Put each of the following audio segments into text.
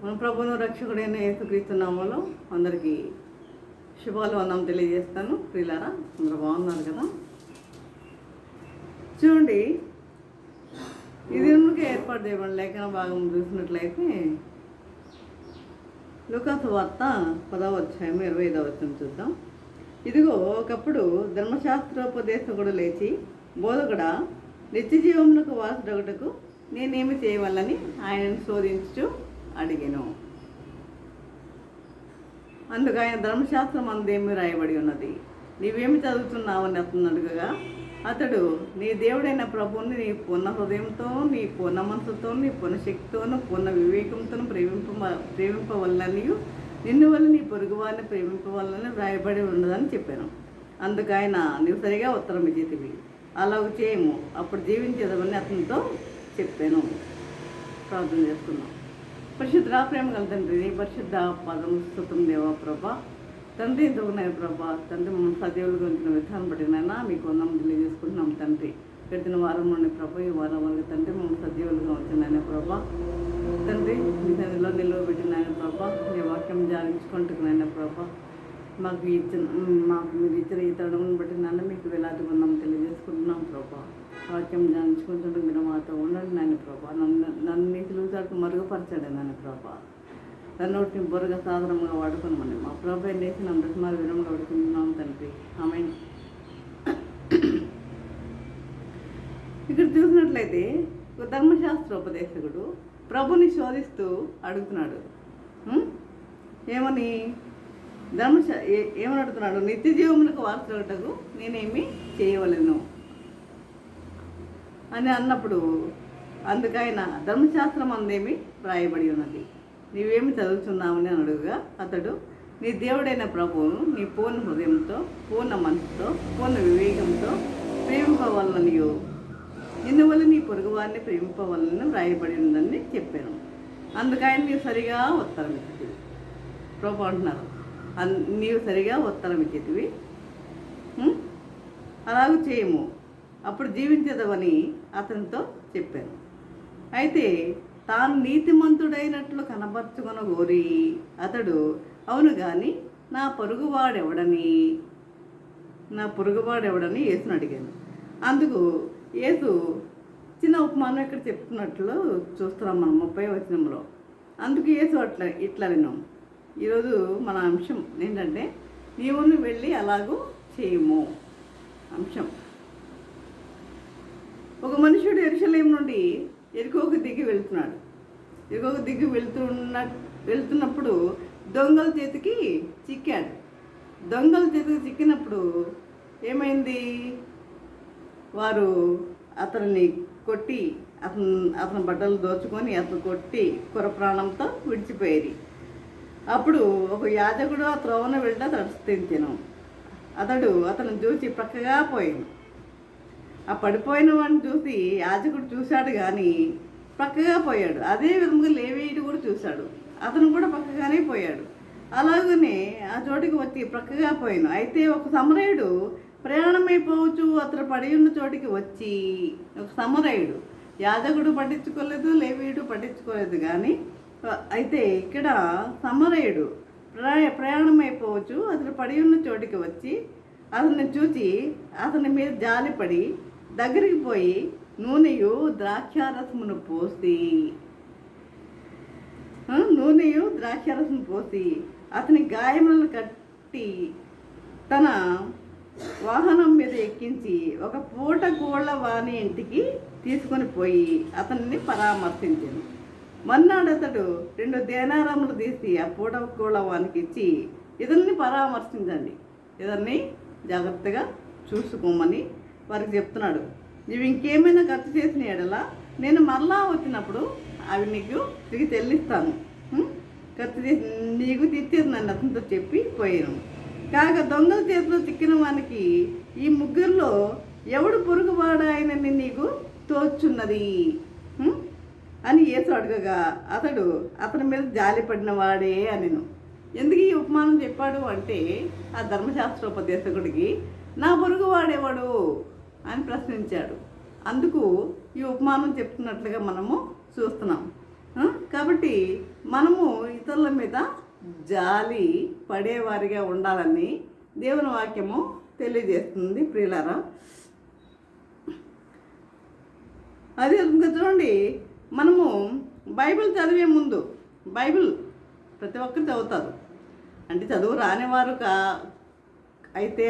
మన ప్రభువును రక్షకుడైన యేసుక్రీస్తు నామములో అందరికీ శుభాలు వందనం తెలియజేస్తాను. ప్రియులారా, అందరూ బాగున్నారు కదా? చూడండి, ఈ దినములకి ఏర్పాటు చేయబడిన లేఖన భాగం చూసినట్లయితే లూకాసు వార్త 10వ అధ్యాయం 25వ వచనం చూద్దాం. ఇదిగో, ఒకప్పుడు ధర్మశాస్త్రోపదేశకుడు లేచి, బోధకుడా, నిత్య జీవములకు వాసుడగుటకు నేనేమి చేయవల్లని ఆయనను శోధించు అడిగాను. అందుకు ఆయన, ధర్మశాస్త్రం అందేమి రాయబడి ఉన్నది, నీవేమి చదువుతున్నావని అతను అడుగగా, అతడు, నీ దేవుడైన ప్రభువుని నీ పూర్ణ హృదయంతో, నీ పూర్ణ మనసుతో, నీ పూర్ణ శక్తితోనూ, పూర్ణ వివేకంతో ప్రేమింపవలననియు, నిన్ను వల్ల నీ పొరుగువారిని ప్రేమింపవలనని వ్రాయబడి ఉండదని చెప్పాను. అందుకు ఆయన, నీవు సరిగా ఉత్తరం ఇచ్చేటివి, అలాగ చేయము, అప్పుడు జీవించేదమని అతనితో చెప్పాను. ప్రార్థన చేస్తున్నాం. పరిశుద్ధ ప్రేమ గల తండ్రి, నీ పరిశుద్ధ పదం స్తుతం దేవా ప్రభా. తండ్రి, ఇంతకున్నాయి ప్రభా. తండ్రి, మమ్మల్ని సజీవులుగా ఉంచిన విధానం బట్టినైనా మీకు వందనం తెలియజేసుకుంటున్నాం తండ్రి. గడిచిన వారం నుండి ప్రభా, ఈ వారం వరకు తండ్రి మమ్మల్ని సజీవులుగా ఉంచినాయన ప్రభా. తండ్రి, మీ సన్నిధిలో నిలువబెట్టినాయన ప్రభా. నీ వాక్యం ధ్యానించుకుంటున్నాయన ప్రభా. మాకు మీరు ఇచ్చిన ఈ తరుణం బట్టి నాన్న మీకు వేలాది వందనం తెలియజేసుకుంటున్నాం ప్రభా. వాక్యం ధ్యానించుకుంటుంటే మీరు మాతో ఉండండి నాయన ప్రభా. నన్ను నీ సులువుతాకు మరుగుపరచాడు నాయన ప్రభా. నన్నోటిని బొరగా సాధారణంగా వాడుకున్నామని మా ప్రభా నేసి అందరి సుమారు విధంగా వాడుకుంటున్నాం తండ్రి. ఆమేన్. ఇక్కడ చూసినట్లయితే ధర్మశాస్త్రోపదేశకుడు ప్రభుని శోధిస్తూ అడుగుతున్నాడు. ఏమని ఏమని అడుగుతున్నాడు? నిత్య జీవములకు వారసులకు నేనేమి చేయవలను అని అన్నప్పుడు, అందుకైనా ధర్మశాస్త్రం అందేమి వ్రాయబడి ఉన్నది, నీవేమి చదువుతున్నావని అడుగుగా, అతడు, నీ దేవుడైన ప్రభువును నీ పూర్ణ హృదయంతో, పూర్ణ మనసుతో, పూర్ణ వివేకంతో ప్రేమింపవలననియు, నిన్ను వల్ల నీ పొరుగువారిని ప్రేమింపవలని వ్రాయబడి ఉందని చెప్పాను. అందుకని నీవు సరిగా ఉత్తరం ఇచ్చేటివి. ప్రభు అంటున్నారు, నీవు సరిగా ఉత్తరం ఇచ్చేటివి, అలాగూ చేయము, అప్పుడు జీవించదవని అతనితో చెప్పాను. అయితే తాను నీతిమంతుడైనట్లు కనబరుచుకొన కోరి అతడు, అవును కానీ నా పొరుగువాడెవడని యేసుని అడిగాను. అందుకు యేసు చిన్న ఉపమానం ఇక్కడ చెప్తున్నట్లు చూస్తున్నాం మనం 30వ వచనంలో. అందుకు యేసు ఇట్లా విన్నాం. ఈరోజు మన అంశం ఏంటంటే, నీవును వెళ్ళి అలాగూ చేయము అంశం. ఒక మనుషుడు యెరూషలేము నుండి ఎరికోకు దిగి వెళ్తున్నాడు. ఎరికోకు దిగి వెళ్తున్నప్పుడు దొంగల చేతికి చిక్కాడు. దొంగల చేతికి చిక్కినప్పుడు ఏమైంది? వారు అతన్ని కొట్టి, అతని బట్టలు దోచుకొని అతను కొట్టి ప్రాణంతో విడిచిపోయేది. అప్పుడు ఒక యాజకుడు ఆ త్రోవన వెళ్ళి తడిస్తాను. అతను చూసి ప్రక్కగా పోయాను. ఆ పడిపోయిన వాడిని చూసి యాజకుడు చూశాడు కానీ ప్రక్కగా పోయాడు. అదే విధంగా లేవీయుడు కూడా చూశాడు, అతను కూడా ప్రక్కగానే పోయాడు. అలాగనే ఆ చోటికి వచ్చి ప్రక్కగా పోయాను. అయితే ఒక సమరయుడు ప్రయాణమైపోవచ్చు అతను పడి ఉన్న చోటికి వచ్చి, ఒక సమరయుడు, యాజకుడు పట్టించుకోలేదు, లేవీయుడు పట్టించుకోలేదు. కానీ అయితే ఇక్కడ సమరయుడు ప్రయాణమైపోవచ్చు అతను పడి ఉన్న చోటికి వచ్చి అతన్ని చూసి అతని మీద జాలిపడి దగ్గరికి పోయి నూనెయు ద్రాక్షారసమును పోసి అతని గాయములను కట్టి తన వాహనం మీద ఎక్కించి ఒక పూట కోళ్ళ వాని ఇంటికి తీసుకొని పోయి అతన్ని పరామర్శించాను. మన్నాడు అతడు 2 దేనారములు తీసి ఆ పూట కోళ్ళ వానికి ఇచ్చి, ఇతన్ని పరామర్శించండి, ఇతన్ని జాగ్రత్తగా చూసుకోమని వారికి చెప్తున్నాడు. నీవు ఇంకేమైనా ఖర్చు చేసిన ఎడలా నేను మరలా వచ్చినప్పుడు అవి నీకు తిరిగి చెల్లిస్తాను, ఖర్చు చేసి నీకు తీర్చేది నన్ను అతనితో చెప్పి పోయాను. కాక దొంగల చేతిలో చిక్కిన వానికి ఈ ముగ్గురిలో ఎవడు పొరుగువాడాయనని నీకు తోచున్నది అని యేసు అడగగా, అతడు అతని మీద జాలిపడిన వాడే అనెను. ఎందుకు ఈ ఉపమానం చెప్పాడు అంటే, ఆ ధర్మశాస్త్రోపదేశకుడికి నా పొరుగువాడేవాడు అని ప్రశ్నించాడు. అందుకు ఈ ఉపమానం చెప్తున్నట్లుగా మనము చూస్తున్నాం. కాబట్టి మనము ఇతరుల మీద జాలి పడేవారిగా ఉండాలని దేవుని వాక్యము తెలియజేస్తుంది ప్రియులారా. అది ఇంకా చూడండి, మనము బైబిల్ చదివే ముందు, బైబిల్ ప్రతి ఒక్కరు చదువుతారు, అంటే చదువు రానివారు అయితే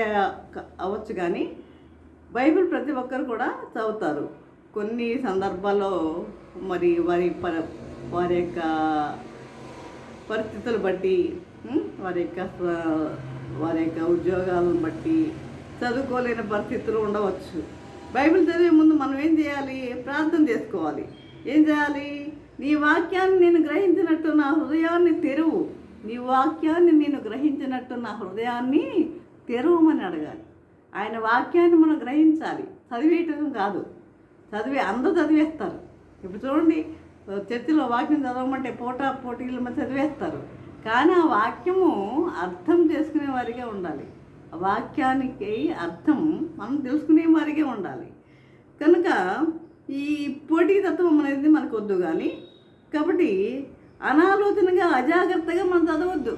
అవ్వచ్చు, కానీ బైబిల్ ప్రతి ఒక్కరు కూడా చదువుతారు. కొన్ని సందర్భాల్లో మరి వారి యొక్క పరిస్థితులు బట్టి, వారి యొక్క ఉద్యోగాలను బట్టి చదువుకోలేని పరిస్థితులు ఉండవచ్చు. బైబిల్ చదివే ముందు మనం ఏం చేయాలి? ప్రార్థన చేసుకోవాలి. ఏం చేయాలి? నీ వాక్యాన్ని నేను గ్రహించినట్టు నా హృదయాన్ని తెరువు, నీ వాక్యాన్ని నేను గ్రహించినట్టు నా హృదయాన్ని తెరవమని అడగాలి. ఆయన వాక్యాన్ని మనం గ్రహించాలి, చదివేయటం కాదు. అందరూ చదివేస్తారు. ఇప్పుడు చూడండి, చర్చిలో వాక్యం చదవమంటే పోటీల మధ్య చదివేస్తారు, కానీ ఆ వాక్యము అర్థం చేసుకునే వారిగా ఉండాలి. ఆ వాక్యానికి అర్థం మనం తెలుసుకునే వారిగా ఉండాలి. కనుక ఈ పోటీతత్వం అనేది మనకు వద్దు. కానీ కాబట్టి అనాలోచనగా అజాగ్రత్తగా మనం చదవద్దు.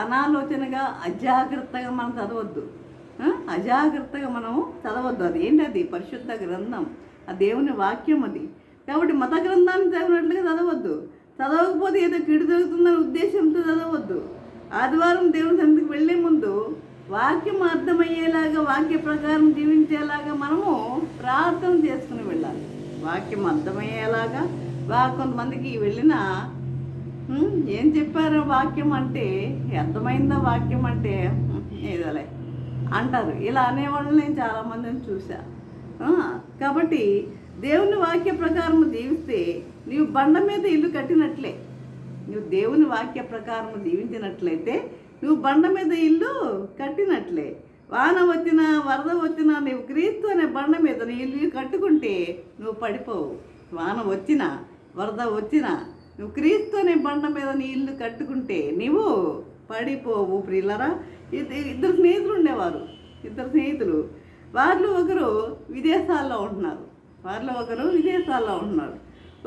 అనాలోచనగా అజాగ్రత్తగా మనం చదవద్దు. అజాగ్రత్తగా మనము చదవద్దు. అది ఏంటది? పరిశుద్ధ గ్రంథం, ఆ దేవుని వాక్యం అది. కాబట్టి మత గ్రంథాన్ని చదివినట్లుగా చదవద్దు. చదవకపోతే ఏదో కిడు జరుగుతుందనే ఉద్దేశంతో చదవద్దు. ఆదివారం దేవుని సన్నిధికి వెళ్ళే ముందు వాక్యం అర్థమయ్యేలాగా, వాక్య ప్రకారం జీవించేలాగా మనము ప్రార్థన చేసుకుని వెళ్ళాలి. వాక్యం అర్థమయ్యేలాగా. కొంతమందికి వెళ్ళిన ఏం చెప్పారో వాక్యం అంటే, అర్థమైందా వాక్యం అంటే ఏదోలే అంటారు. ఇలా అనేవాళ్ళని నేను చాలామందిని చూసా. కాబట్టి దేవుని వాక్య ప్రకారం జీవిస్తే నీవు బండ మీద ఇల్లు కట్టినట్లే. నువ్వు దేవుని వాక్య ప్రకారం జీవించినట్లయితే నువ్వు బండ మీద ఇల్లు కట్టినట్లే. వాన వచ్చినా వరద వచ్చినా నువ్వు క్రీస్తు అనే బండ మీద నీ ఇల్లు కట్టుకుంటే నువ్వు పడిపోవు. వాన వచ్చినా వరద వచ్చినా నువ్వు క్రీస్తు అనే బండ మీద నీ ఇల్లు కట్టుకుంటే నీవు పడిపోవు. ప్రియులరా, ఇద్దరు స్నేహితులు ఉండేవారు. వారిలో ఒకరు విదేశాల్లో ఉంటున్నారు.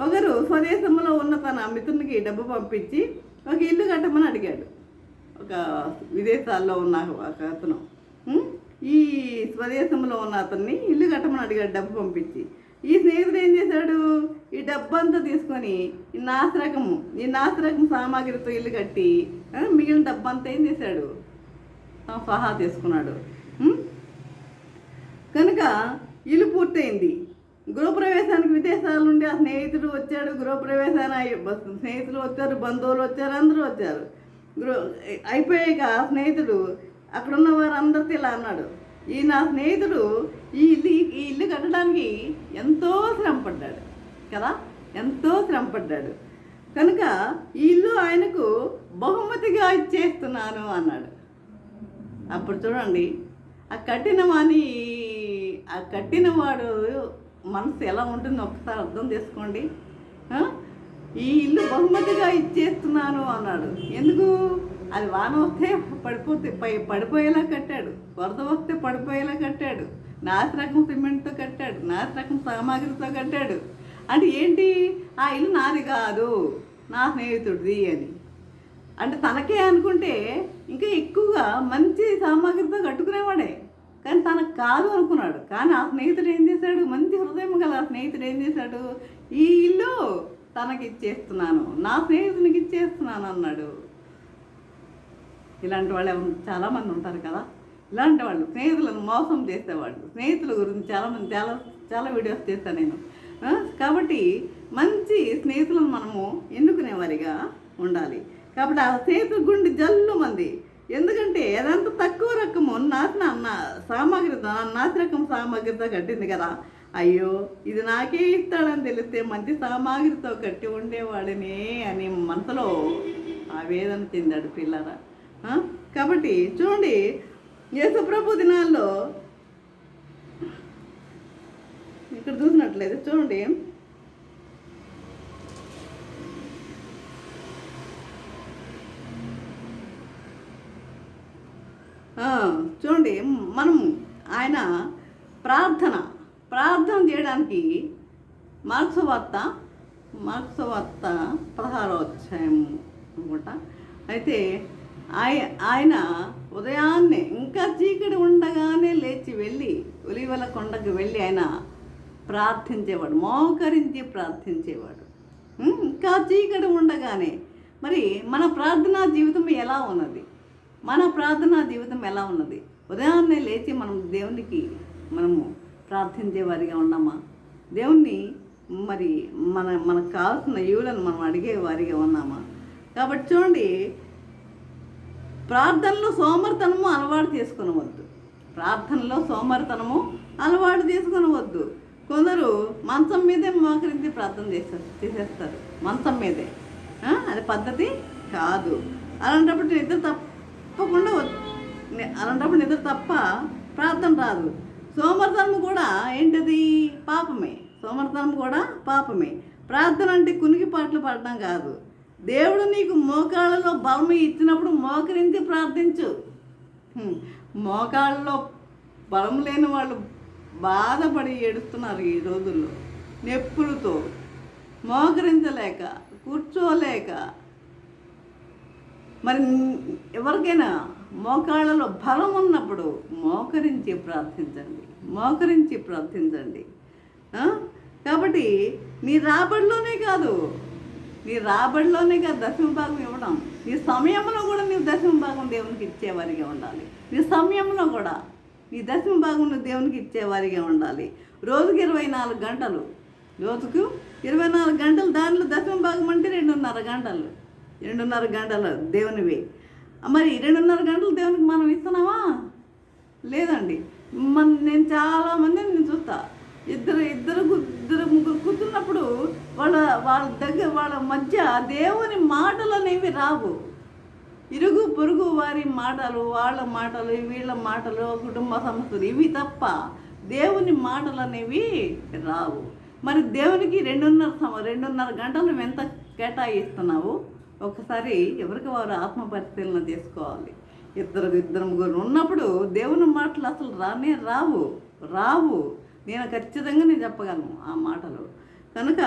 ఒకరు స్వదేశంలో ఉన్న తన మిత్రునికి డబ్బు పంపించి ఒక ఇల్లు కట్టమని అడిగాడు. ఒక విదేశాల్లో ఉన్న ఒక అతను ఈ స్వదేశంలో ఉన్న అతన్ని ఇల్లు కట్టమని అడిగాడు డబ్బు పంపించి. ఈ స్నేహితుడు ఏం చేశాడు? ఈ డబ్బంతా తీసుకొని ఈ నాసిరకం సామాగ్రితో ఇల్లు కట్టి మిగిలిన డబ్బంతా ఏం చేశాడు? సహా తీసుకున్నాడు. కనుక ఇల్లు పూర్తయింది. గృహప్రవేశానికి విదేశాల నుండి ఆ స్నేహితుడు వచ్చాడు. స్నేహితులు వచ్చారు, బంధువులు వచ్చారు, అందరూ వచ్చారు. అయిపోయాక ఆ స్నేహితుడు అక్కడున్న వారందరితో ఇలా అన్నాడు, ఈ నా స్నేహితుడు ఈ ఇల్లు కట్టడానికి ఎంతో శ్రమపడ్డాడు కదా, ఎంతో శ్రమపడ్డాడు. కనుక ఈ ఇల్లు ఆయనకు బహుమతిగా ఇచ్చేస్తున్నాను అన్నాడు. అప్పుడు చూడండి, ఆ కట్టినవాడు మనసు ఎలా ఉంటుందో ఒకసారి అర్థం చేసుకోండి. ఈ ఇల్లు బహుమతిగా ఇచ్చేస్తున్నాను అన్నాడు. ఎందుకు? అది వాన వస్తే పడిపోయేలా కట్టాడు, వరద వస్తే పడిపోయేలా కట్టాడు, నాసిరకం సిమెంట్తో కట్టాడు, నాసిరకం సామాగ్రితో కట్టాడు. అంటే ఏంటి? ఆ ఇల్లు నాది కాదు, నా స్నేహితుడిది అని. అంటే తనకే అనుకుంటే ఇంకా ఎక్కువగా మంచి సామాగ్రితో కట్టుకునేవాడే, కానీ తనకు కాదు అనుకున్నాడు. కానీ ఆ స్నేహితుడు ఏం చేశాడు? మంచి హృదయం గల ఆ స్నేహితుడు ఏం చేశాడు? ఈ ఇల్లు తనకి ఇచ్చేస్తున్నాను, నా స్నేహితునికి ఇచ్చేస్తున్నాను అన్నాడు. ఇలాంటి వాళ్ళు చాలామంది ఉంటారు కదా. ఇలాంటి వాళ్ళు స్నేహితులను మోసం చేసేవాళ్ళు. స్నేహితుల గురించి చాలా వీడియోస్ చేస్తాను నేను. కాబట్టి మంచి స్నేహితులను మనము ఎన్నుకునేవారిగా ఉండాలి. కాబట్టి ఆ స్నేహితుల గుండె జల్లు మంది. ఎందుకంటే అదంతా తక్కువ రకము నాసిరకం సామాగ్రితో కట్టింది కదా, అయ్యో ఇది నాకే ఇస్తాడని తెలిస్తే మంచి సామాగ్రితో కట్టి ఉండేవాడిని అని మనసులో ఆవేదన చెందాడు పిల్లరా. కాబట్టి చూడండి, యేసుప్రభు దినాల్లో ఇక్కడ చూసినట్లయితే చూడండి, మనం ఆయన ప్రార్థన చేయడానికి మార్క్స్ వార్త మార్క్స్ వార్త 16వ అధ్యాయం అనుకుంటా. అయితే ఆయన ఉదయాన్నే ఇంకా చీకటి ఉండగానే లేచి వెళ్ళి ఒలీవల కొండకు వెళ్ళి ఆయన ప్రార్థించేవాడు, మోకరించి ప్రార్థించేవాడు. ఇంకా చీకటి ఉండగానే. మరి మన ప్రార్థనా జీవితం ఎలా ఉన్నది? మన ప్రార్థనా జీవితం ఎలా ఉన్నది? ఉదయాన్నే లేచి మనం దేవునికి మనము ప్రార్థించేవారిగా ఉన్నామా? దేవుణ్ణి మరి మనకు కావాల్సిన ఈవులను మనం అడిగేవారిగా ఉన్నామా? కాబట్టి చూడండి, ప్రార్థనలో సోమరితనము అలవాటు చేసుకునవద్దు. ప్రార్థనలో సోమరితనము అలవాటు చేసుకునవద్దు. కొందరు మంచం మీదే మోకరించి ప్రార్థన చేసేస్తారు, మంచం మీదే. అది పద్ధతి కాదు. అలాంటప్పుడు నిద్ర తప్ప ప్రార్థన రాదు. సోమరితనము కూడా ఏంటిది? పాపమే. సోమరితనం కూడా పాపమే. ప్రార్థన అంటే కునికి పాటలు పాడడం కాదు. దేవుడు నీకు మోకాళ్ళలో బలం ఇచ్చినప్పుడు మోకరించి ప్రార్థించు. మోకాళ్ళలో బలం లేని వాళ్ళు బాధపడి ఏడుస్తున్నారు ఈ రోజుల్లో, నొప్పులతో, మోకరించలేక, కూర్చోలేక. మరి ఎవరికైనా మోకాళ్ళలో బలం ఉన్నప్పుడు మోకరించి ప్రార్థించండి, మోకరించి ప్రార్థించండి. కాబట్టి నీ రాబడిలోనే కాదు దశమ భాగం ఇవ్వడం, నీ సమయంలో కూడా నీవు దశమ భాగం దేవునికి ఇచ్చేవారిగా ఉండాలి. నీ సమయంలో కూడా నీ దశమ భాగం నువ్వు దేవునికి ఇచ్చేవారిగా ఉండాలి. రోజుకు 24 గంటలు, రోజుకు 24 గంటలు, దాంట్లో దశమ భాగం అంటే 2.5 గంటలు దేవునివి. మరి 2.5 గంటలు దేవునికి మనం ఇస్తున్నావా? లేదండి. నేను చాలామందిని చూస్తా, ఇద్దరు ముగ్గురు కూర్చున్నప్పుడు వాళ్ళ మధ్య దేవుని మాటలు అనేవి రావు. ఇరుగు పొరుగు వారి మాటలు, వాళ్ళ మాటలు, వీళ్ళ మాటలు, కుటుంబ సమస్యలు, ఇవి తప్ప దేవుని మాటలు అనేవి రావు. మరి దేవునికి 2.5 గంటలు ఎంత కేటాయిస్తున్నావు? ఒకసారి ఎవరికి వారు ఆత్మ పరిశీలన చేసుకోవాలి. ఇద్దరు ముగ్గురు ఉన్నప్పుడు దేవుని మాటలు అసలు రావు. నేను ఖచ్చితంగా చెప్పగలను ఆ మాటలు. కనుక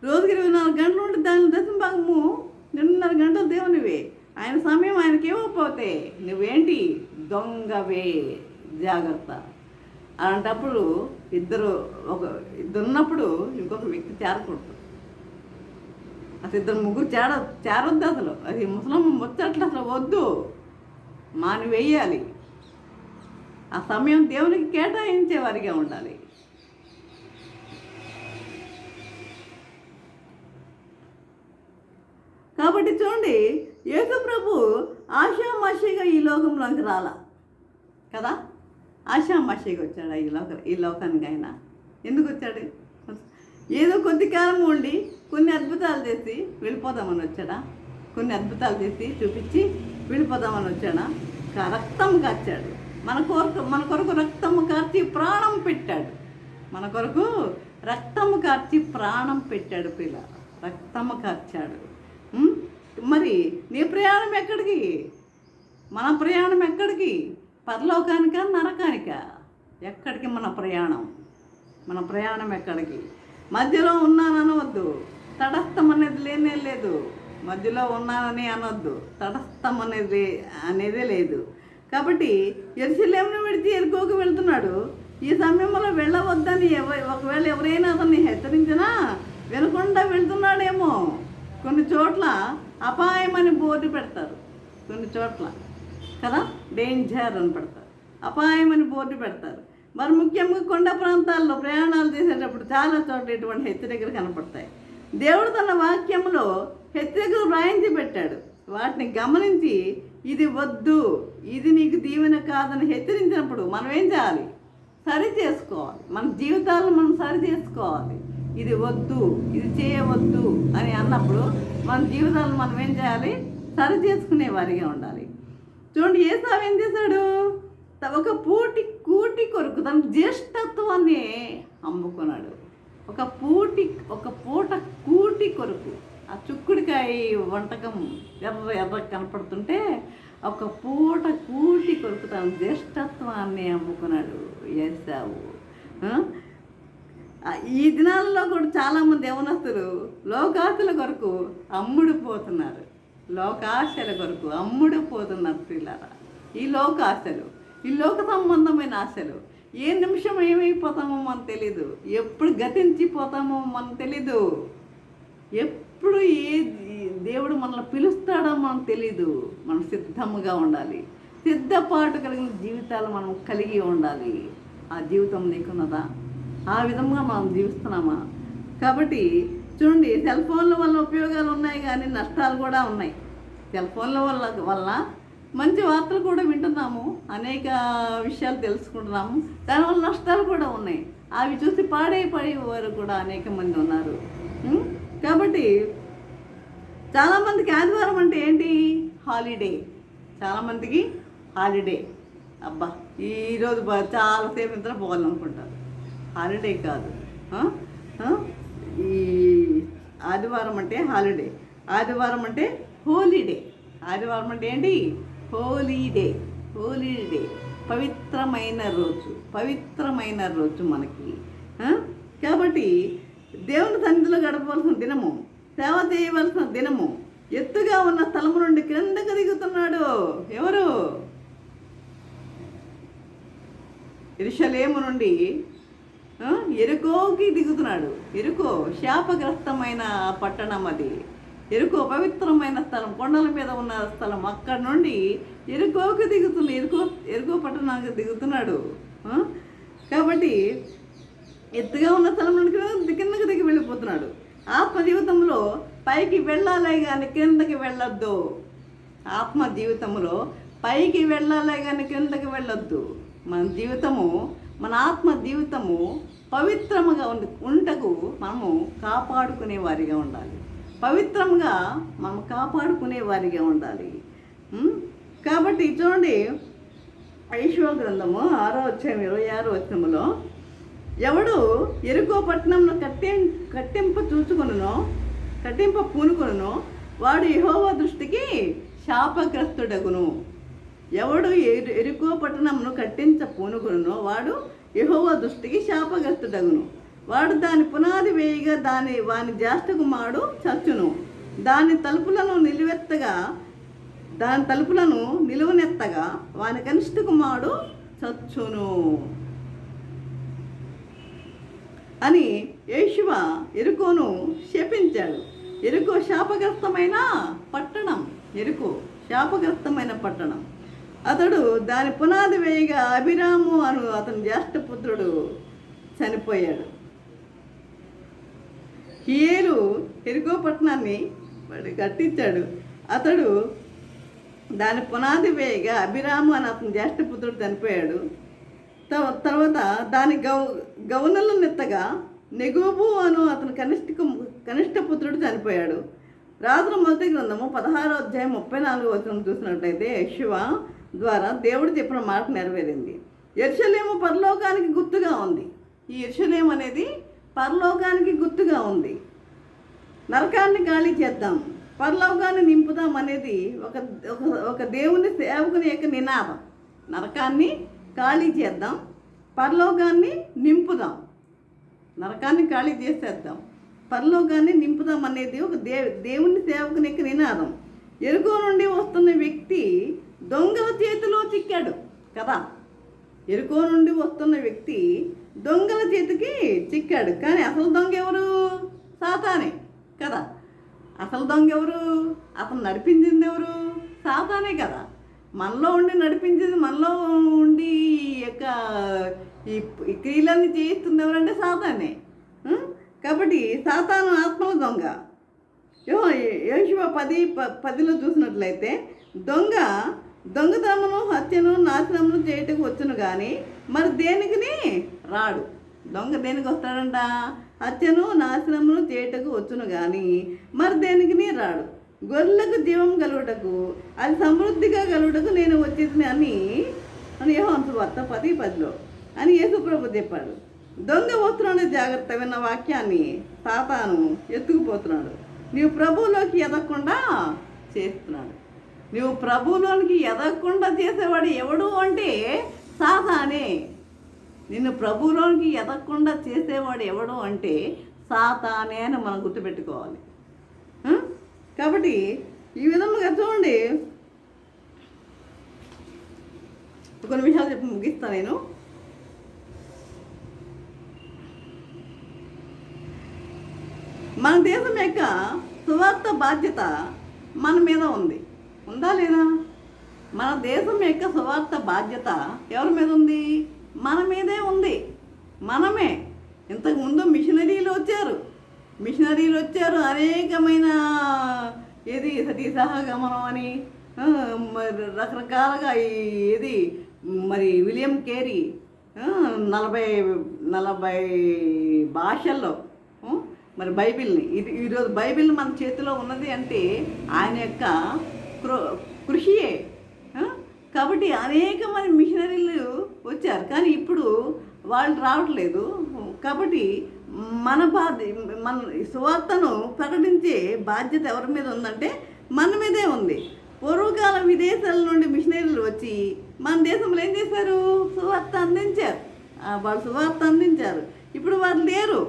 రోజుకి 24 గంటలు ఉంటే దాని దశమ భాగము 2.5 గంటలు దేవునివే. ఆయన సమయం ఆయనకి ఇవ్వకపోతే నువ్వేంటి? దొంగవే, జాగ్రత్త. అలాంటప్పుడు ఇద్దరు ఉన్నప్పుడు ఇంకొక వ్యక్తి చేరకూడదు. అసలు 2-3 చేరొద్దు. అసలు అది ముసలమ్మ ముచ్చట్లు అసలు వద్దు, మానివేయాలి. ఆ సమయం దేవునికి కేటాయించేవారిగా ఉండాలి. కాబట్టి చూడండి, యేసు ప్రభు ఆషామాషిగా ఈ లోకంలోకి రాలా కదా. ఆషామాషిగా వచ్చాడు ఈ లోకానికి. ఆయన ఎందుకు వచ్చాడు? ఏదో కొద్ది కాలం ఉండి కొన్ని అద్భుతాలు చేసి వెళ్ళిపోదామని వచ్చాడా? కొన్ని అద్భుతాలు చేసి చూపించి వెళ్ళిపోదామని వచ్చాడా? రక్తం కార్చాడు మన కొరకు రక్తము కార్చి ప్రాణం పెట్టాడు. మన కొరకు రక్తము కార్చి ప్రాణం పెట్టాడు. పిల్ల రక్తము కార్చాడు. మరి నీ ప్రయాణం ఎక్కడికి? మన ప్రయాణం ఎక్కడికి? పరలోకానికా, నరకానికా? ఎక్కడికి మన ప్రయాణం ఎక్కడికి? మధ్యలో ఉన్నాననవద్దు, తటస్థం అనేది లేనే లేదు. మధ్యలో ఉన్నానని అనొద్దు, తటస్థం అనేదే లేదు. కాబట్టి యెరూషలేమును విడిచి యెరికోకు వెళ్తున్నాడు. ఈ సమయంలో వెళ్ళవద్దని ఒకవేళ ఎవరైనా అతన్ని హెచ్చరించినా వినకుండా వెళ్తున్నాడేమో. కొన్ని చోట్ల అపాయమని బోర్డు పెడతారు, కొన్ని చోట్ల కదా, డేంజర్ అని పెడతారు, అపాయమని బోర్డు పెడతారు. మరి ముఖ్యంగా కొండ ప్రాంతాల్లో ప్రయాణాలు చేసేటప్పుడు చాలా చోట్ల ఇటువంటి హెచ్చరికలు కనపడతాయి. దేవుడు తన వాక్యంలో హెచ్చరికలు వ్రాయించి పెట్టాడు. వాటిని గమనించి ఇది వద్దు, ఇది నీకు దీవెన కాదని హెచ్చరించినప్పుడు మనం ఏం చేయాలి? సరి చేసుకోవాలి. మన జీవితాలను మనం సరి చేసుకోవాలి. ఇది వద్దు, ఇది చేయవద్దు అని అన్నప్పుడు మన జీవితాలను మనం ఏం చేయాలి? సరి చేసుకునే వారిగా ఉండాలి. చూడండి, ఏసావు ఏం చేశాడు? ఒక కూటి కొరకు తన జ్యేష్ఠత్వాన్ని అమ్ముకున్నాడు. ఒక పూట కూటి కొరకు. ఆ చుక్కుడికాయ వంటకం ఎర్ర కనపడుతుంటే ఒక పూట కూటి కొరకు తన జ్యేష్ఠత్వాన్ని అమ్ముకున్నాడు ఏసావు. ఈ దినాల్లో కూడా చాలామంది యవనస్తులు లోకాశల కొరకు అమ్ముడుపోతున్నారు. లోకాశల కొరకు అమ్ముడుపోతున్నారు పిల్లరా. ఈ లోకాశలు, ఈ లోక సంబంధమైన ఆశలు, ఏ నిమిషం ఏమైపోతామో మనకు తెలీదు, ఎప్పుడు గతించిపోతామో మనకు తెలీదు, ఎప్పుడు దేవుడు మనల్ని పిలుస్తాడో మనకు తెలీదు. మనం సిద్ధముగా ఉండాలి. సిద్ధపాటు కలిగిన జీవితాలు మనం కలిగి ఉండాలి. ఆ జీవితం నీకున్నదా? ఆ విధంగా మనం జీవిస్తున్నామా? కాబట్టి చూడండి, సెల్ ఫోన్ల వల్ల ఉపయోగాలు ఉన్నాయి కానీ నష్టాలు కూడా ఉన్నాయి. సెల్ ఫోన్ల వల్ల మంచి వార్తలు కూడా వింటున్నాము, అనేక విషయాలు తెలుసుకుంటున్నాము. దానివల్ల నష్టాలు కూడా ఉన్నాయి. అవి చూసి పాడైపోయేవారు కూడా అనేక మంది ఉన్నారు. కాబట్టి చాలామందికి ఆదివారం అంటే ఏంటి? హాలిడే. చాలామందికి హాలిడే. అబ్బా ఈరోజు చాలాసేపు నిద్రపోవాలనుకుంటారు. హాలిడే కాదు. ఈ ఆదివారం అంటే హాలిడే. ఆదివారం అంటే హోలీడే. ఆదివారం అంటే ఏంటి? హోలీడే. హోలీడే, పవిత్రమైన రోజు. పవిత్రమైన రోజు మనకి. కాబట్టి దేవుని సన్నిధిలో గడపవలసిన దినము, సేవ చేయవలసిన దినము. ఎత్తుగా ఉన్న స్థలము నుండి క్రిందకు దిగుతున్నాడు. ఎవరు? యెరూషలేము నుండి యెరికోకి దిగుతున్నాడు. యెరికో శాపగ్రస్తమైన పట్టణం అది. యెరికో పవిత్రమైన స్థలం, కొండల మీద ఉన్న స్థలం. అక్కడ నుండి యెరికోకి యెరికో పట్టణానికి దిగుతున్నాడు. కాబట్టి ఎత్తుగా ఉన్న స్థలం నుండి కిందకి దిగి వెళ్ళిపోతున్నాడు. ఆత్మ జీవితంలో పైకి వెళ్ళాలే కానీ కిందకి వెళ్ళొద్దు. ఆత్మ జీవితంలో పైకి వెళ్ళాలే కానీ కిందకి వెళ్ళొద్దు. మన ఆత్మ జీవితము పవిత్రముగా ఉంటకు మనము కాపాడుకునే వారిగా ఉండాలి. పవిత్రంగా మనం కాపాడుకునే వారిగా ఉండాలి. కాబట్టి చూడండి, యెషయా గ్రంథము 6:26 ఎవడు యెరికో పట్టణంను కట్టింప పూనుకొనునో వాడు యెహోవా దృష్టికి శాపగ్రస్తుడగును. ఎవడు యెరికో పట్టణంను కట్టించ పూనుకొనునో వాడు యెహోవా దృష్టికి శాపగ్రస్తుడగును. వాడు దాని పునాది వేయగా వాని జ్యేష్ఠ కుమారుడు చచ్చును. దాని తలుపులను నిలువనెత్తగా వాని కనిష్ఠ కుమారుడు చచ్చును అని యెషయా యెరికోను శపించాడు. యెరికో శాపగ్రస్తమైన పట్టణం. యెరికో శాపగ్రస్తమైన పట్టణం. అతడు దాని పునాది వేయగా అభిరాము అతని జ్యేష్ఠపుత్రుడు చనిపోయాడు. హియేలు యెరికో పట్టణాన్ని కట్టించాడు. అతడు దాని పునాది వేయగా అభిరాము అతని జ్యేష్ఠపుత్రుడు చనిపోయాడు. తర్వాత దాని గౌనలను ఎత్తగా నెగోబు అతని కనిష్ట పుత్రుడు చనిపోయాడు. రాజుల మొదటి గ్రంథము 16:34 చూసినట్లయితే యెషయా ద్వారా దేవుడు చెప్పిన మాట నెరవేరింది. యెరూషలేము పరలోకానికి గుర్తుగా ఉంది. ఈ యెరూషలేము అనేది పరలోకానికి గుర్తుగా ఉంది. నరకాన్ని ఖాళీ చేద్దాం, పరలోకాన్ని నింపుదాం అనేది ఒక దేవుని సేవకుని యొక్క నినాదం. నరకాన్ని ఖాళీ చేద్దాం, పరలోకాన్ని నింపుదాం. నరకాన్ని ఖాళీ చేసేద్దాం, పరలోకాన్ని నింపుదాం అనేది ఒక దేవుని సేవకుని యొక్క నినాదం. యెరికో నుండి వస్తున్న వ్యక్తి దొంగల చేతిలో చిక్కాడు కదా. యెరికో నుండి వస్తున్న వ్యక్తి దొంగల చేతికి చిక్కాడు. కానీ అసలు దొంగ ఎవరు? సాతానే కదా. అసలు దొంగ ఎవరు? అతను నడిపించింది ఎవరు? సాతానే కదా. మనలో ఉండి నడిపించింది, మనలో ఉండి ఈ క్రియలన్నీ చేయిస్తుంది ఎవరంటే సాతానే. కాబట్టి సాతాను ఆత్మల దొంగ. యెషయా 10:10 చూసినట్లయితే దొంగతనమును హత్యను నాశనమును చేయటకు వచ్చును కానీ మరి దేనికి రాడు. దొంగ దేనికి వస్తాడంట? హత్యను నాశనమును చేయటకు వచ్చును కానీ మరి దేనికి రాడు. గొర్రెలకు జీవం కలుగుటకు, అది సమృద్ధిగా కలుగుటకు నేను వచ్చేది అని యోహాను సువార్త 10:10 అని యేసు ప్రభు చెప్పాడు. దొంగ వస్తున్నాడు. జాగ్రత్త. విన్న వాక్యాన్ని సాతాను ఎత్తుకుపోతున్నాడు. నీవు ప్రభువులోకి ఎదగకుండా చేస్తున్నాడు. నువ్వు ప్రభువులోనికి ఎదగకుండా చేసేవాడు ఎవడు అంటే సాతానే. నిన్ను ప్రభువులోనికి ఎదగకుండా చేసేవాడు ఎవడు అంటే సాతానే అని మనం గుర్తుపెట్టుకోవాలి. కాబట్టి ఈ విధంగా చూడండి, కొన్ని విషయాలు చెప్పి ముగిస్తాను నేను. మన దేశం యొక్క సువార్త బాధ్యత మన మీద ఉంది, ఉందా లేదా? మన దేశం యొక్క సువార్త బాధ్యత ఎవరి మీద ఉంది? మన మీదే ఉంది. మనమే. ఇంతకుముందు మిషనరీలు వచ్చారు, అనేకమైన సతీ సహగమనం అని రకరకాలుగా మరి విలియం కేరీ 40 భాషల్లో మరి బైబిల్ని ఈరోజు బైబిల్ మన చేతిలో ఉన్నది అంటే ఆయన యొక్క కృషియే. కాబట్టి అనేక మంది మిషనరీలు వచ్చారు, కానీ ఇప్పుడు వాళ్ళు రావట్లేదు. కాబట్టి మన సువార్తను ప్రకటించే బాధ్యత ఎవరి మీద ఉందంటే మన మీదే ఉంది. పూర్వకాల విదేశాల నుండి మిషనరీలు వచ్చి మన దేశంలో ఏం చేశారు? సువార్త అందించారు. వాళ్ళు సువార్త అందించారు. ఇప్పుడు వారు లేరు.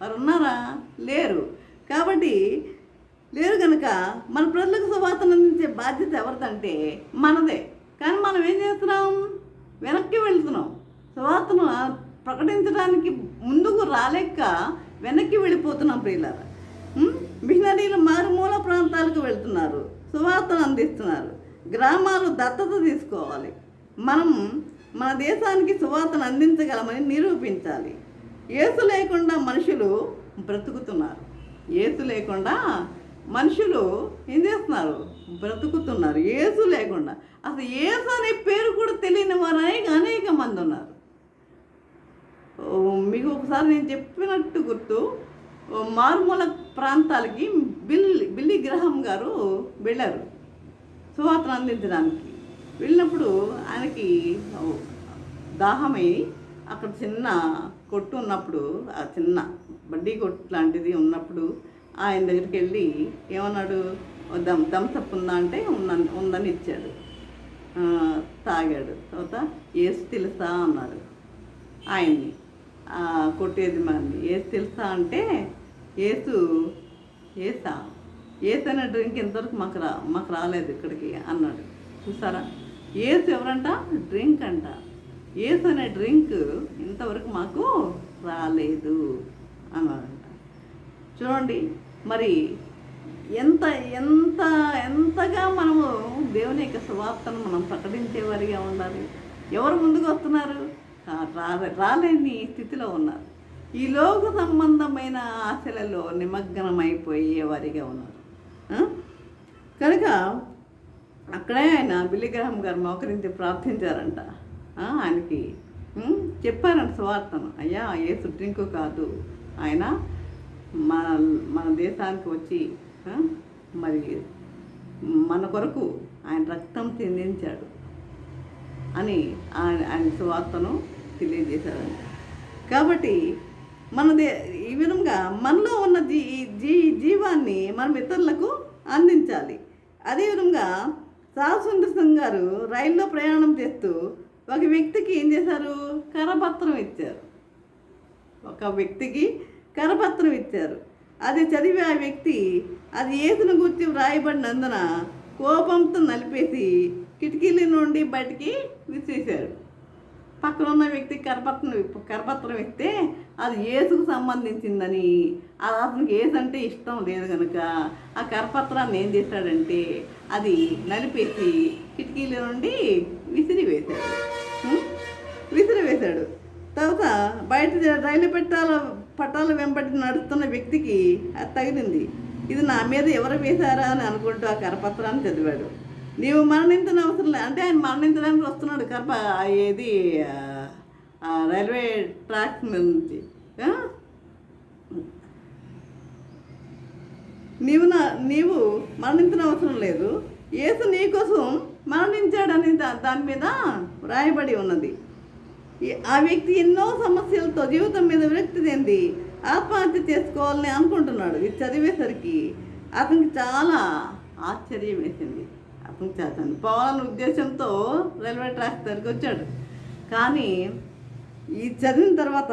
వారు ఉన్నారా? లేరు. కాబట్టి లేరు కనుక మన ప్రజలకు సువార్తను అందించే బాధ్యత ఎవరిదంటే మనదే. కానీ మనం ఏం చేస్తున్నాం? వెనక్కి వెళ్తున్నాం. సువార్తను ప్రకటించడానికి ముందుకు రాలేక వెనక్కి వెళ్ళిపోతున్నాం ప్రియులారా. మిషనరీలు మారుమూల ప్రాంతాలకు వెళ్తున్నారు, సువార్తను అందిస్తున్నారు. గ్రామాలు దత్తత తీసుకోవాలి. మనం మన దేశానికి సువార్తను అందించగలమని నిరూపించాలి. యేసు లేకుండా మనుషులు బ్రతుకుతున్నారు. యేసు లేకుండా మనుషులు ఏం చేస్తున్నారు? బ్రతుకుతున్నారు. యేసు లేకుండా. అసలు యేసు అనే పేరు కూడా తెలియని వారు అనేక మంది ఉన్నారు. మీకు ఒకసారి నేను చెప్పినట్టు గుర్తు, మారుమూల ప్రాంతాలకి బిల్లీ గ్రహాం గారు వెళ్ళారు సువార్తను అందించడానికి. వెళ్ళినప్పుడు ఆయనకి దాహమై అక్కడ చిన్న కొట్టు ఉన్నప్పుడు, ఆ చిన్న బడ్డీ కొట్టు లాంటిది ఉన్నప్పుడు ఆయన దగ్గరికి వెళ్ళి ఏమన్నాడు? థమ్సప్ ఉందా అంటే ఉందని ఇచ్చాడు. తాగాడు. తర్వాత యేసు తెలుసా అన్నాడు ఆయన్ని, కొట్టేది మంది. యేసు తెలుసా అంటే ఏసా అనే డ్రింక్ ఇంతవరకు మాకు రాలేదు ఇక్కడికి అన్నాడు. చూసారా? యేసు ఎవరంట? డ్రింక్ అంట. యేసు అనే డ్రింక్ ఇంతవరకు మాకు రాలేదు అన్నాడంట. చూడండి మరి ఎంతగా మనము దేవుని యొక్క సువార్తను మనం ప్రకటించేవారిగా ఉండాలి. ఎవరు ముందుకు వస్తున్నారు? రాలేని స్థితిలో ఉన్నారు. ఈ లోక సంబంధమైన ఆశలలో నిమగ్నమైపోయేవారిగా ఉన్నారు. కనుక అక్కడే ఆయన బిల్లీ గ్రహాం గారు మోకరించి ప్రార్థించారంట. ఆయనకి చెప్పారంట సువార్తను. అయ్యా, యేసు డ్రింకు కాదు, ఆయన మన దేశానికి వచ్చి మరి మన కొరకు ఆయన రక్తం చెందించాడు అని ఆయన సువార్తను తెలియజేశారంట. కాబట్టి ఈ విధంగా మనలో ఉన్న జీవాన్ని మనం ఇతరులకు అందించాలి. అదేవిధంగా సాసుందర్ సింగ్ గారు రైల్లో ప్రయాణం చేస్తూ ఒక వ్యక్తికి ఏం చేశారు? కరపత్రం ఇచ్చారు. ఒక వ్యక్తికి కరపత్రం ఇచ్చారు. అది చదివి ఆ వ్యక్తి అది యేసును గురించి వ్రాయబడినందున కోపంతో నలిపేసి కిటికీల నుండి బయటికి విసిరేశాడు. పక్కన ఉన్న వ్యక్తికి కరపత్రం ఇస్తే అది యేసుకు సంబంధించిందని, అది అతనికి యేసు అంటే ఇష్టం లేదు కనుక ఆ కరపత్రాన్ని ఏం చేశాడంటే అది నలిపేసి కిటికీల నుండి విసిరివేశాడు. తర్వాత బయట రైలు పట్టాల వెంబడి నడుస్తున్న వ్యక్తికి అది తగిలింది. ఇది నా మీద ఎవరు వేశారా అని అనుకుంటూ ఆ కరపత్రాన్ని చదివాడు. నీవు మరణించిన అవసరం లేదు అంటే ఆయన మరణించడానికి వస్తున్నాడు రైల్వే ట్రాక్ నుంచి. నీవు మరణించిన అవసరం లేదు, యేసు నీ కోసం మరణించాడని దాని మీద వ్రాయబడి ఉన్నది. ఆ వ్యక్తి ఎన్నో సమస్యలతో జీవితం మీద విరక్తి చెంది ఆత్మహత్య చేసుకోవాలని అనుకుంటున్నాడు. ఇది చదివేసరికి అతనికి చాలా ఆశ్చర్యం వేసింది. అతను పోవాలనే ఉద్దేశంతో రైల్వే ట్రాక్ దగ్గరికి వచ్చాడు. కానీ ఈ చదివిన తర్వాత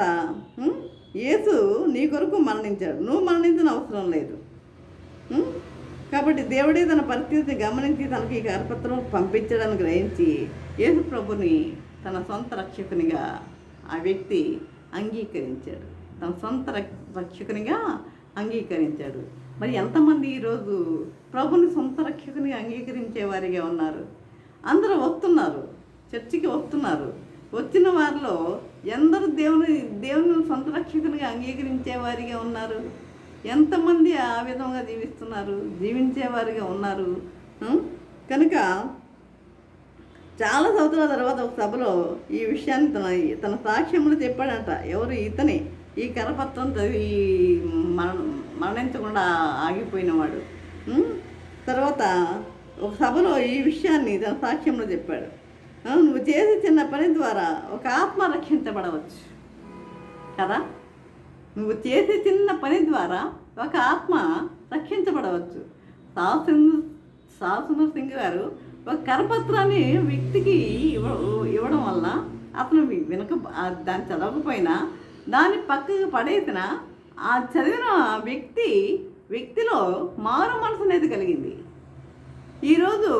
యేసు నీ కొరకు మరణించాడు, నువ్వు మరణించిన అవసరం లేదు. కాబట్టి దేవుడే తన పరిస్థితిని గమనించి తనకి ఈ కరపత్రం పంపించడానికి గ్రహించి యేసు ప్రభుని తన సొంత రక్షకునిగా ఆ వ్యక్తి అంగీకరించాడు, తన సొంత రక్షకునిగా అంగీకరించాడు. మరి ఎంతమంది ఈరోజు ప్రభుని సొంత రక్షకునిగా అంగీకరించే వారిగా ఉన్నారు? అందరూ వస్తున్నారు, చర్చికి వస్తున్నారు. వచ్చిన వారిలో ఎందరూ దేవుని సొంత రక్షకునిగా అంగీకరించే వారిగా ఉన్నారు? ఎంతమంది ఆ విధంగా జీవించేవారిగా ఉన్నారు? కనుక చాలా సంవత్సరాల తర్వాత ఒక సభలో ఈ విషయాన్ని తన సాక్ష్యంలో చెప్పాడంట. ఎవరు? ఇతనే, ఈ కరపత్రం చదివి మరణించకుండా ఆగిపోయినవాడు. తర్వాత ఒక సభలో ఈ విషయాన్ని తన సాక్ష్యంలో చెప్పాడు. నువ్వు చేసే చిన్న పని ద్వారా ఒక ఆత్మ రక్షించబడవచ్చు కదా. నువ్వు చేసే చిన్న పని ద్వారా ఒక ఆత్మ రక్షించబడవచ్చు. సాసుందర్ సింగ్ గారు ఒక కరపత్రాన్ని వ్యక్తికి ఇవ్వడం వల్ల అతను దాన్ని చదవకపోయినా దాన్ని పక్కకు పడేసిన ఆ చదివిన వ్యక్తిలో మారు మనసు అనేది కలిగింది. ఈరోజు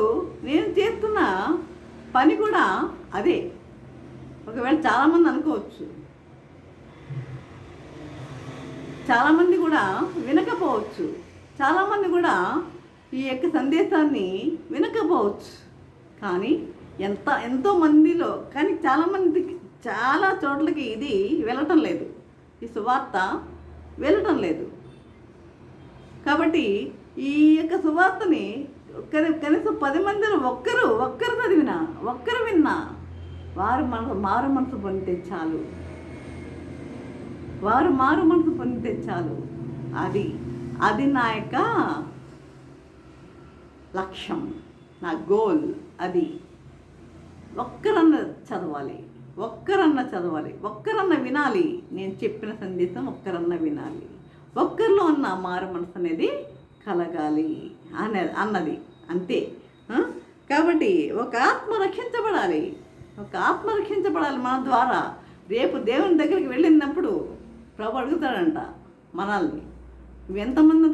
నేను చేస్తున్న పని కూడా అదే. ఒకవేళ చాలామంది అనుకోవచ్చు, చాలామంది కూడా వినకపోవచ్చు, చాలామంది కూడా ఈ యొక్క సందేశాన్ని వినకపోవచ్చు. కానీ ఎంతో మందిలో, కానీ చాలామందికి చాలా చోట్లకి ఇది వెళ్ళటం లేదు, ఈ సువార్త వెళ్ళటం లేదు. కాబట్టి ఈ యొక్క సువార్తని కనీసం 10 మందిలో ఒక్కరు చదివినా, ఒక్కరు విన్నా మారు మనసు పొందితే చాలు. మారు మనసు పొందితే చాలు. అది నా యొక్క లక్ష్యం, నా గోల్. అది ఒక్కరన్న చదవాలి, ఒక్కరన్న వినాలి. నేను చెప్పిన సందేశం ఒక్కరన్న వినాలి, ఒక్కరిలో ఉన్న మారు మనసు అనేది కలగాలి అన్నది అంతే. కాబట్టి ఒక ఆత్మ రక్షించబడాలి మన ద్వారా. రేపు దేవుని దగ్గరికి వెళ్ళినప్పుడు ప్రభు అడుగుతాడంట మనల్ని, నువ్వు ఎంతమంది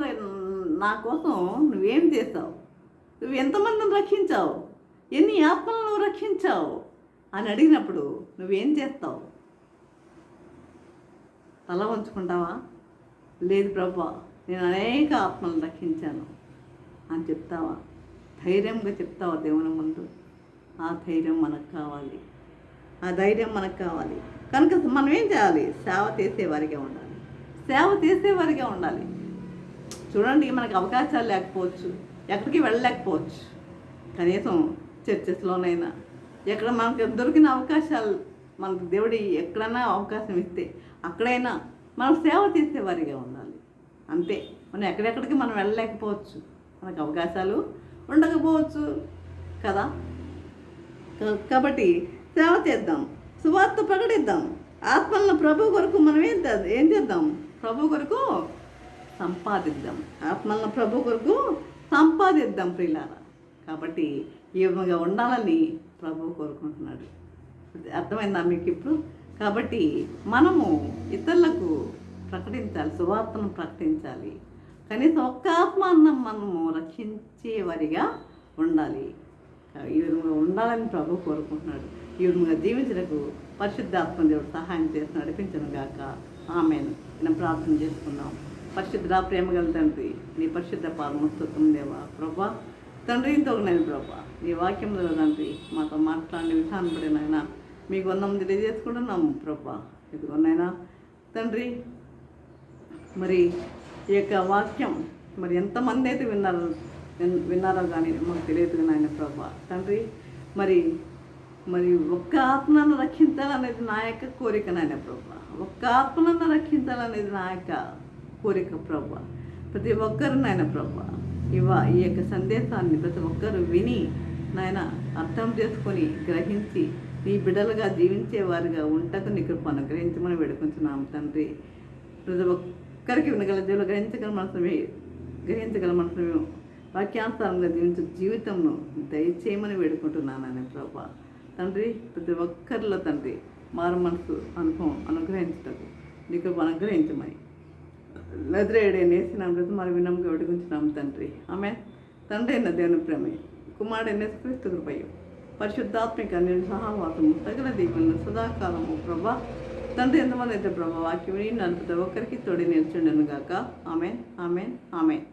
నా కోసం నువ్వేం చేస్తావు, నువ్వు ఎంతమందిని రక్షించావు, ఎన్ని ఆత్మలను నువ్వు రక్షించావు అని అడిగినప్పుడు నువ్వేం చేస్తావు? తల వంచుకుంటావా? లేదు ప్రభా, నేను అనేక ఆత్మలను రక్షించాను అని చెప్తావా? ధైర్యంగా చెప్తావా దేవుని ముందు? ఆ ధైర్యం మనకు కావాలి, ఆ ధైర్యం మనకు కావాలి. కనుక మనం ఏం చేయాలి? సేవ చేసేవారిగా ఉండాలి. చూడండి, మనకు అవకాశాలు లేకపోవచ్చు, ఎక్కడికి వెళ్ళలేకపోవచ్చు. కనీసం చర్చెస్లోనైనా ఎక్కడ మనకు దొరికిన అవకాశాలు, మనకు దేవుడి ఎక్కడైనా అవకాశం ఇస్తే అక్కడైనా మనం సేవ చేసేవారిగా ఉండాలి. అంతే. మనం ఎక్కడెక్కడికి మనం వెళ్ళలేకపోవచ్చు, మనకు అవకాశాలు ఉండకపోవచ్చు కదా. కాబట్టి సేవ చేద్దాం, సువార్త ప్రకటిద్దాం, ఆత్మలను ప్రభు కొరకు మనం ఏం చేద్దాం? ప్రభు కొరకు సంపాదిద్దాం, ఆత్మలను ప్రభు కొరకు సంపాదిద్దాం ప్రియులారా. కాబట్టి ఈ విధంగా ఉండాలని ప్రభు కోరుకుంటున్నాడు. అర్థమైందా మీకు ఇప్పుడు? కాబట్టి మనము ఇతరులకు ప్రకటించాలి, సువార్తను ప్రకటించాలి. కనీసం ఒక్క ఆత్మ అన్నం మనము రక్షించేవారిగా ఉండాలి. ఈ విధంగా ఉండాలని ప్రభు కోరుకుంటున్నాడు. ఈ విధంగా జీవించడానికి పరిశుద్ధాత్మ దేవుడు సహాయం చేసి నడిపించను గాక. ఆమేన్. మనం ప్రార్థన చేసుకుందాం. పరిశుద్ధ ప్రేమగల తండ్రి, నీ పరిశుద్ధ పాదముస్తోత్రం దేవా. ప్రభా తండ్రి, ఇంతో నేను ప్రభా నీ వాక్యంలో తండ్రి మాతో మాట్లాడిన విధానం పడినైనా మీకు వందనం తెలియజేసుకుంటున్నాము ప్రభా. ఇదిగోనైనా తండ్రి, మరి ఈ యొక్క వాక్యం మరి ఎంతమంది అయితే విన్నారో కానీ మాకు తెలియదు నాయన ప్రభా. తండ్రి, మరి ఒక్క ఆత్మను రక్షించాలనేది నా యొక్క కోరిక నాయన ప్రభా. ఒక్క ఆత్మలను రక్షించాలనేది నా యొక్క కోరిక ప్రభా. ప్రతి ఒక్కరు నాయన ప్రభా ఈ యొక్క సందేశాన్ని ప్రతి ఒక్కరు విని నాయన అర్థం చేసుకొని గ్రహించి నీ బిడ్డలుగా జీవించేవారుగా ఉంటకు నీ కృప అనుగ్రహించమని వేడుకుంటున్నాము తండ్రి. ప్రతి ఒక్కరికి వినగల జీవులు గ్రహించగల మనసును వాక్యానుసారంగా జీవితంను దయచేయమని వేడుకుంటున్నాను ప్రభా. తండ్రి, ప్రతి ఒక్కరిలో తండ్రి మారు మనసు అనుభవం అనుగ్రహించటకు నీకు అనుగ్రహించమని నజరేయుడైన నామమున మరి వినమ్ముగా వేడుకొంచున్నాము తండ్రి. ఆమేన్. తండ్రి అయిన దేవుని ప్రేమ, కుమారుడైన క్రీస్తు కృపయు, పరిశుద్ధాత్మిక నేను సహవాసము సకల దీవెనలు సదాకాలము ప్రభా తండ్రి ఎంతమంది అయితే ప్రభా వాక్యం నలుపుతా ఒక్కరికి తోడి నిల్చుండను గాక. ఆమేన్, ఆమేన్, ఆమేన్.